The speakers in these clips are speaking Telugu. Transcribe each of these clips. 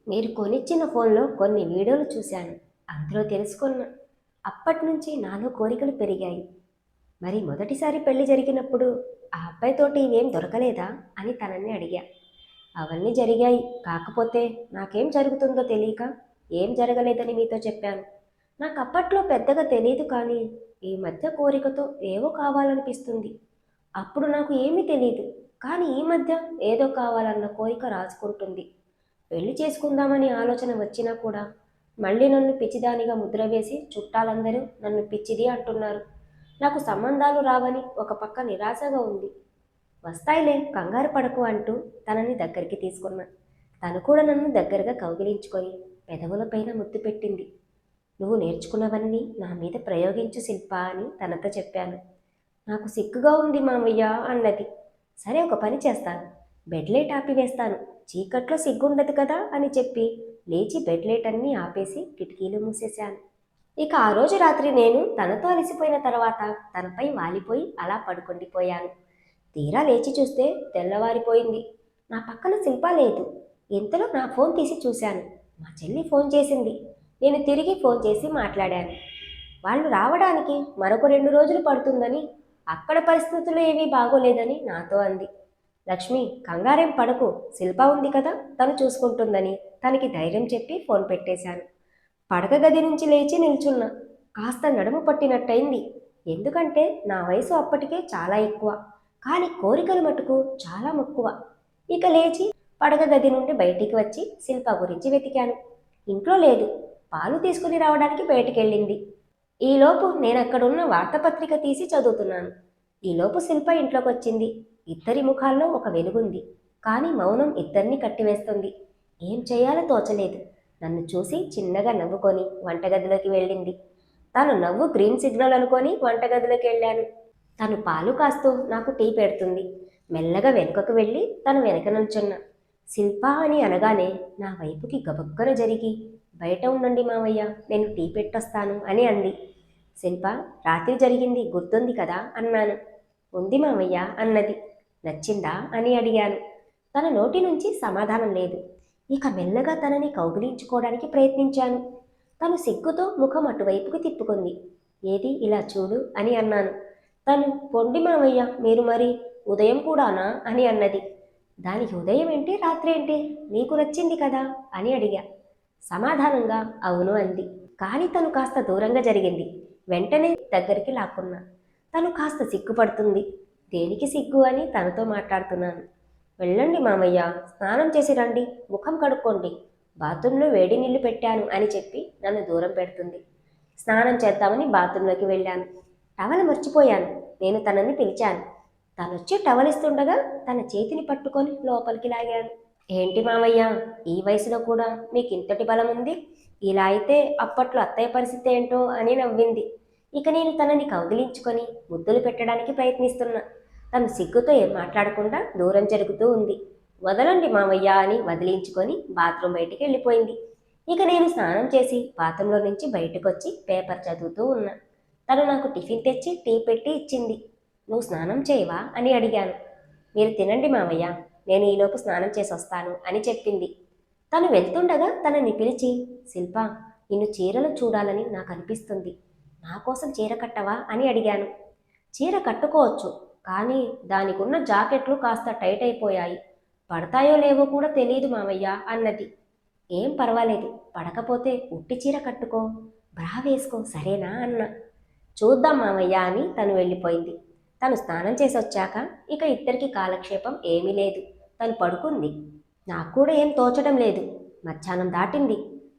మీరు కొనిచ్చిన ఫోన్లో కొన్ని వీడియోలు చూశాను. అందులో తెలుసుకున్న అప్పటి నుంచి నాలో కోరికలు పెరిగాయి. మరి మొదటిసారి పెళ్లి జరిగినప్పుడు ఆ అబ్బాయితోటి ఇవేం దొరకలేదా అని తనని అడిగా. అవన్నీ జరిగాయి. కాకపోతే నాకేం జరుగుతుందో తెలియక ఏం జరగలేదని మీతో చెప్పాను. నాకు అప్పట్లో పెద్దగా తెలియదు కానీ ఈ మధ్య కోరికతో ఏవో కావాలనిపిస్తుంది. అప్పుడు నాకు ఏమీ తెలియదు. కానీ ఈ మధ్య ఏదో కావాలన్న కోరిక రాసుకుంటుంది. పెళ్లి చేసుకుందామని ఆలోచన వచ్చినా కూడా మళ్ళీ నన్ను పిచ్చిదానిగా ముద్ర వేసి చుట్టాలందరూ నన్ను పిచ్చిది అంటున్నారు. నాకు సంబంధాలు రావని ఒక పక్క నిరాశగా ఉంది. వస్తాయిలే, కంగారు పడకు అంటూ తనని దగ్గరికి తీసుకున్నా. తను కూడా నన్ను దగ్గరగా కౌగిలించుకొని పెదవులపైన ముద్దు పెట్టింది. నువ్వు నేర్చుకున్నవన్నీ నా మీద ప్రయోగించు శిల్పా అని తనతో చెప్పాను. నాకు సిగ్గుగా ఉంది మామయ్య అన్నది. సరే, ఒక పని చేస్తాను, బెడ్ లైట్ ఆపివేస్తాను, చీకట్లో సిగ్గుండదు కదా అని చెప్పి లేచి బెడ్ లైట్ అన్నీ ఆపేసి కిటికీలు మూసేశాను. ఇక ఆ రోజు రాత్రి నేను తనతో అలసిపోయిన తర్వాత తనపై వాలిపోయి అలా పడుకుండిపోయాను. తీరా లేచి చూస్తే తెల్లవారిపోయింది. నా పక్కన శిల్ప లేదు. ఇంతలో నా ఫోన్ తీసి చూశాను. మా చెల్లి ఫోన్ చేసింది. నేను తిరిగి ఫోన్ చేసి మాట్లాడాను. వాళ్ళు రావడానికి మరొక 2 రోజులు పడుతుందని, అక్కడ పరిస్థితులు ఏవీ బాగోలేదని నాతో అంది. లక్ష్మి, కంగారేం పడకు, శిల్ప ఉంది కదా, తను చూసుకుంటుందని తనకి ధైర్యం చెప్పి ఫోన్ పెట్టేశాను. పడక గది నుంచి లేచి నిల్చున్నా. కాస్త నడుము పట్టినట్టయింది. ఎందుకంటే నా వయసు అప్పటికే చాలా ఎక్కువ, కానీ కోరికలు మటుకు చాలా మక్కువ. ఇక లేచి పడక గది నుండి బయటికి వచ్చి శిల్ప గురించి వెతికాను. ఇంట్లో లేదు. పాలు తీసుకుని రావడానికి బయటికెళ్ళింది. ఈలోపు నేనక్కడున్న వార్తాపత్రిక తీసి చదువుతున్నాను. ఈలోపు శిల్ప ఇంట్లోకి వచ్చింది. ఇద్దరి ముఖాల్లో ఒక వెలుగుంది. కానీ మౌనం ఇద్దరిని కట్టివేస్తుంది. ఏం చేయాలో తోచలేదు. నన్ను చూసి చిన్నగా నవ్వుకొని వంటగదిలోకి వెళ్ళింది. తను నవ్వు గ్రీన్ సిగ్నల్ అనుకొని వంటగదిలోకి వెళ్ళాను. తను పాలు కాస్తూ నాకు టీ పెడుతుంది. మెల్లగా వెనుకకు వెళ్ళి తను వెనక నుంచున్నా. శిల్ప అని అనగానే నా వైపుకి గబుక్కన జరిగి, బయట ఉండండి మావయ్య, నేను టీ పెట్టొస్తాను అని అంది. శిల్ప, రాత్రి జరిగింది గుర్తుంది కదా అన్నాను. ఉంది మావయ్య అన్నది. నచ్చిందా అని అడిగాను. తన నోటి నుంచి సమాధానం లేదు. ఇక మెల్లగా తనని కౌగిలించుకోవడానికి ప్రయత్నించాను. తను సిగ్గుతో ముఖం అటువైపుకి తిప్పుకుంది. ఏది, ఇలా చూడు అని అన్నాను. తను, పొండి మావయ్య, మీరు మరి ఉదయం కూడానా అని అన్నది. దానికి ఉదయం ఏంటి, రాత్రి ఏంటి, నీకు నచ్చింది కదా అని అడిగా. సమాధానంగా అవును అంది. కానీ తను కాస్త దూరంగా జరిగింది. వెంటనే దగ్గరికి లాక్కున్నా. తను కాస్త సిగ్గుపడుతుంది. దేనికి సిగ్గు అని తనతో మాట్లాడుతున్నాను. వెళ్ళండి మామయ్య, స్నానం చేసి రండి, ముఖం కడుక్కోండి, బాత్రూంలో వేడి నీళ్లు పెట్టాను అని చెప్పి నన్ను దూరం పెడుతుంది. స్నానం చేద్దామని బాత్రూంలోకి వెళ్ళాను. టవల్ మర్చిపోయాను. నేను తనని పిలిచాను. తనొచ్చి టవల్ ఇస్తుండగా తన చేతిని పట్టుకొని లోపలికి లాగాను. ఏంటి మామయ్య, ఈ వయసులో కూడా మీకు ఇంతటి బలం ఉంది? ఇలా అయితే అప్పట్లో అత్తయ్య పరిస్థితి ఏంటో అని నవ్వింది. ఇక నేను తనని కౌగిలించుకొని ముద్దులు పెట్టడానికి ప్రయత్నిస్తున్నా. తను సిగ్గుతో ఏం మాట్లాడకుండా దూరం జరుగుతూ ఉంది. వదలండి మామయ్య అని వదిలించుకొని బాత్రూం బయటికి వెళ్ళిపోయింది. ఇక నేను స్నానం చేసి బాత్రూంలో నుంచి బయటకు వచ్చి పేపర్ చదువుతూ ఉన్నా. తను నాకు టిఫిన్ తెచ్చి టీ పెట్టి ఇచ్చింది. నువ్వు స్నానం చేయవా అని అడిగాను. మీరు తినండి మామయ్య, నేను ఈలోపు స్నానం చేసి వస్తాను అని చెప్పింది. తను వెళ్తుండగా తనని పిలిచి, శిల్ప, నిన్ను చీరలు చూడాలని నాకు అనిపిస్తుంది, నా కోసం చీర కట్టవా అని అడిగాను. చీర కట్టుకోవచ్చు, కానీ దానికున్న జాకెట్లు కాస్త టైట్ అయిపోయాయి, పడతాయో లేవో కూడా తెలియదు మామయ్య అన్నది. ఏం పర్వాలేదు, పడకపోతే ఉట్టి చీర కట్టుకో, బ్రా వేసుకో, సరేనా అన్నా. చూద్దాం మామయ్య అని తను వెళ్ళిపోయింది. తను స్నానం చేసి వచ్చాక ఇక ఇద్దరికి కాలక్షేపం ఏమీ లేదు. తను పడుకుంది. నాకు కూడా ఏం తోచడం లేదు. మధ్యాహ్నం దాటింది.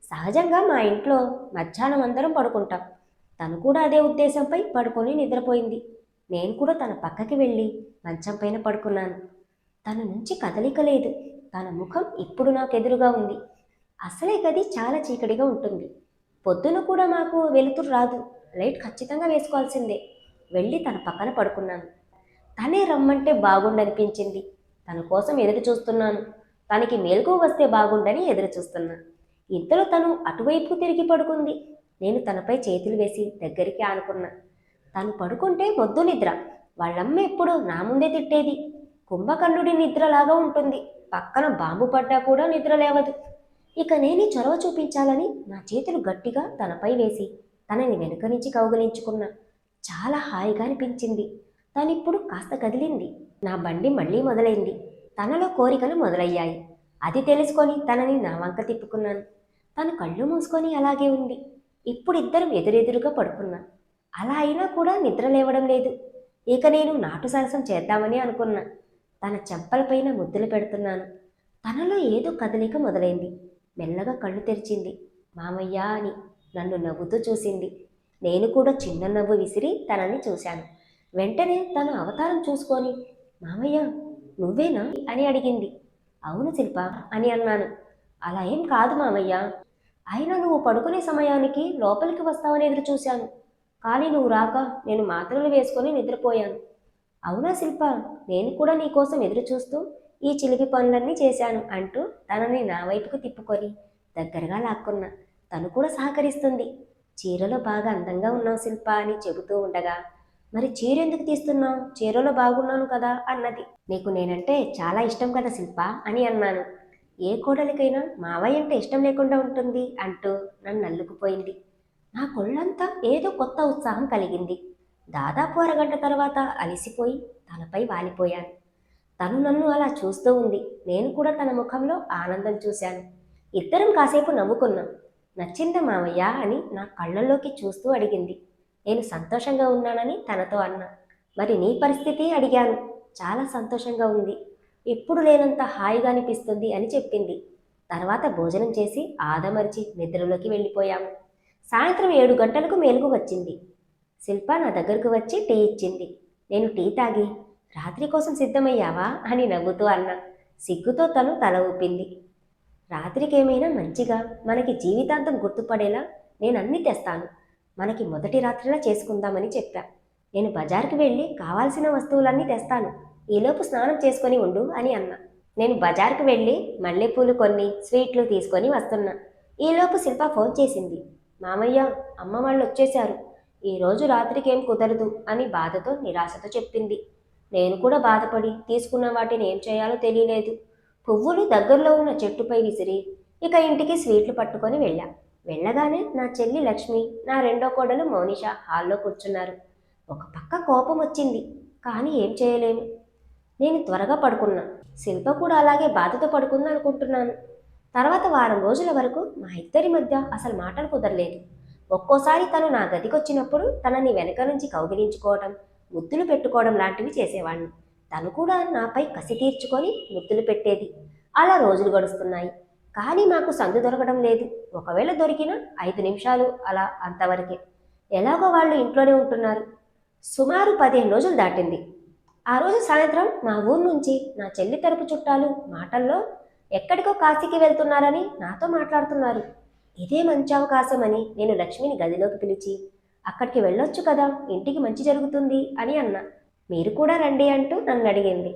సహజంగా మా ఇంట్లో మధ్యాహ్నం అందరం పడుకుంటాం. తను కూడా అదే ఉద్దేశంపై పడుకొని నిద్రపోయింది. నేను కూడా తన పక్కకి వెళ్ళి మంచం పైన పడుకున్నాను. తన నుంచి కదలిక లేదు. తన ముఖం ఇప్పుడు నాకు ఎదురుగా ఉంది. అసలే గది చాలా చీకటిగా ఉంటుంది. పొద్దున కూడా మాకు వెలుతురు రాదు. లైట్ ఖచ్చితంగా వేసుకోవాల్సిందే. వెళ్ళి తన పక్కన పడుకున్నాను. తనే రమ్మంటే బాగుండనిపించింది. తన కోసం ఎదురు చూస్తున్నాను. తనకి మేల్కో వస్తే బాగుండని ఎదురు చూస్తున్నా. ఇంతలో తను అటువైపు తిరిగి పడుకుంది. నేను తనపై చేతులు వేసి దగ్గరికి ఆనుకున్నా. తను పడుకుంటే మొద్దు నిద్ర. వాళ్ళమ్మ ఎప్పుడు నా ముందే తిట్టేది. కుంభకర్ణుడి నిద్రలాగా ఉంటుంది. పక్కన బాంబు పడ్డా కూడా నిద్ర లేవదు. ఇక నేనే చొరవ చూపించాలని నా చేతులు గట్టిగా తనపై వేసి తనని వెనుక నుంచి కౌగిలించుకున్నా. చాలా హాయిగా అనిపించింది. తనిప్పుడు కాస్త కదిలింది. నా బండి మళ్ళీ మొదలైంది. తనలో కోరికలు మొదలయ్యాయి. అది తెలుసుకొని తనని నా వంక తిప్పుకున్నాను. తను కళ్ళు మూసుకొని అలాగే ఉంది. ఇప్పుడు ఇద్దరం ఎదురెదురుగా పడుకున్నాం. అలా అయినా కూడా నిద్ర లేవడం లేదు. ఇక నేను నాటు సరసం చేద్దామని అనుకున్నా. తన చెంపలపైన ముద్దులు పెడుతున్నాను. తనలో ఏదో కదలిక మొదలైంది. మెల్లగా కళ్ళు తెరిచింది. మామయ్య అని నన్ను నవ్వుతూ చూసింది. నేను కూడా చిన్న నవ్వు విసిరి తనని చూశాను. వెంటనే తన అవతారం చూసుకొని మామయ్య నువ్వేనా అని అడిగింది. అవును శిల్ప అని అన్నాను. అలా ఏం కాదు మామయ్య. అయినా నువ్వు పడుకునే సమయానికి లోపలికి వస్తావని ఎదురు చూశాను. కానీ నువ్వు రాక నేను మాత్రలు వేసుకొని నిద్రపోయాను. అవునా శిల్ప, నేను కూడా నీకోసం ఎదురు చూస్తూ ఈ చిలిపి పనులన్నీ చేశాను అంటూ తనని నా వైపుకు తిప్పుకొని దగ్గరగా లాక్కున్నా. తను కూడా సహకరిస్తుంది. చీరలో బాగా అందంగా ఉన్నావు శిల్ప అని చెబుతూ ఉండగా మరి చీర ఎందుకు తీస్తున్నావు, చీరలో బాగున్నాను కదా అన్నది. నీకు నేనంటే చాలా ఇష్టం కదా శిల్ప అని అన్నాను. ఏ కోడలికైనా మావయ్య అంటే ఇష్టం లేకుండా ఉంటుంది అంటూ నన్ను అల్లుకుపోయింది. నా కొళ్ళంతా ఏదో కొత్త ఉత్సాహం కలిగింది. దాదాపు అరగంట తర్వాత అలసిపోయి తనపై వాలిపోయాను. తను నన్ను అలా చూస్తూ ఉంది. నేను కూడా తన ముఖంలో ఆనందం చూశాను. ఇద్దరం కాసేపు నవ్వుకున్నాం. నచ్చిందా మావయ్య అని నా కళ్ళల్లోకి చూస్తూ అడిగింది. నేను సంతోషంగా ఉన్నానని తనతో అన్నా. మరి నీ పరిస్థితి అడిగాను. చాలా సంతోషంగా ఉంది. ఇప్పుడు లేనంత హాయిగా అనిపిస్తుంది అని చెప్పింది. తర్వాత భోజనం చేసి ఆదమరిచి నిద్రలోకి వెళ్ళిపోయాము. సాయంత్రం 7 గంటలకు మేలుకు వచ్చింది. శిల్ప నా దగ్గరకు వచ్చి టీ ఇచ్చింది. నేను టీ తాగి రాత్రి కోసం సిద్ధమయ్యావా అని నవ్వుతూ అన్నా. సిగ్గుతో తను తల ఊపింది. రాత్రికేమైనా మంచిగా మనకి జీవితాంతం గుర్తుపడేలా నేను అన్నీ తెస్తాను. మనకి మొదటి రాత్రిలా చేసుకుందామని చెప్పా. నేను బజార్కి వెళ్ళి కావాల్సిన వస్తువులన్నీ తెస్తాను. ఈలోపు స్నానం చేసుకొని ఉండు అని అన్నా. నేను బజార్కి వెళ్ళి మల్లెపూలు కొన్ని స్వీట్లు తీసుకొని వస్తున్నా. ఈలోపు శిల్ప ఫోన్ చేసింది. మామయ్య, అమ్మ వాళ్ళు వచ్చేశారు. ఈరోజు రాత్రికి ఏం కుదరదు అని బాధతో నిరాశతో చెప్పింది. నేను కూడా బాధపడి తీసుకున్న వాటిని ఏం చేయాలో తెలియలేదు. పువ్వులు దగ్గరలో ఉన్న చెట్టుపై విసిరి ఇక ఇంటికి స్వీట్లు పట్టుకొని వెళ్ళా. వెళ్ళగానే నా చెల్లి లక్ష్మి, నా రెండో కోడలు మౌనిష హాల్లో కూర్చున్నారు. ఒక పక్క కోపం వచ్చింది, కానీ ఏం చేయలేము. నేను త్వరగా పడుకున్నా. శిల్ప కూడా అలాగే బాధతో పడుకుందా అనుకుంటున్నాను. తర్వాత వారం రోజుల వరకు మా ఇద్దరి మధ్య అసలు మాటలు కుదరలేదు. ఒక్కోసారి తను నా గదికొచ్చినప్పుడు తనని వెనక నుంచి కౌగిలించుకోవడం, ముద్దులు పెట్టుకోవడం లాంటివి చేసేవాణ్ణి. తను కూడా నాపై కసి తీర్చుకొని ముద్దులు పెట్టేది. అలా రోజులు గడుస్తున్నాయి. కానీ మాకు సందు దొరకడం లేదు. ఒకవేళ దొరికినా 5 నిమిషాలు అలా, అంతవరకే. ఎలాగో వాళ్ళు ఇంట్లోనే ఉంటున్నారు. సుమారు 15 రోజులు దాటింది. ఆ రోజు సాయంత్రం మా ఊరు నుంచి నా చెల్లి తరపు చుట్టాలు మాటల్లో ఎక్కడికో కాశీకి వెళ్తున్నారని నాతో మాట్లాడుతున్నారు. ఇదే మంచి అవకాశం అని నేను లక్ష్మిని గదిలోకి పిలిచి అక్కడికి వెళ్ళొచ్చు కదా, ఇంటికి మంచి జరుగుతుంది అని అన్నా. మీరు కూడా రండి అంటూ నన్ను అడిగింది.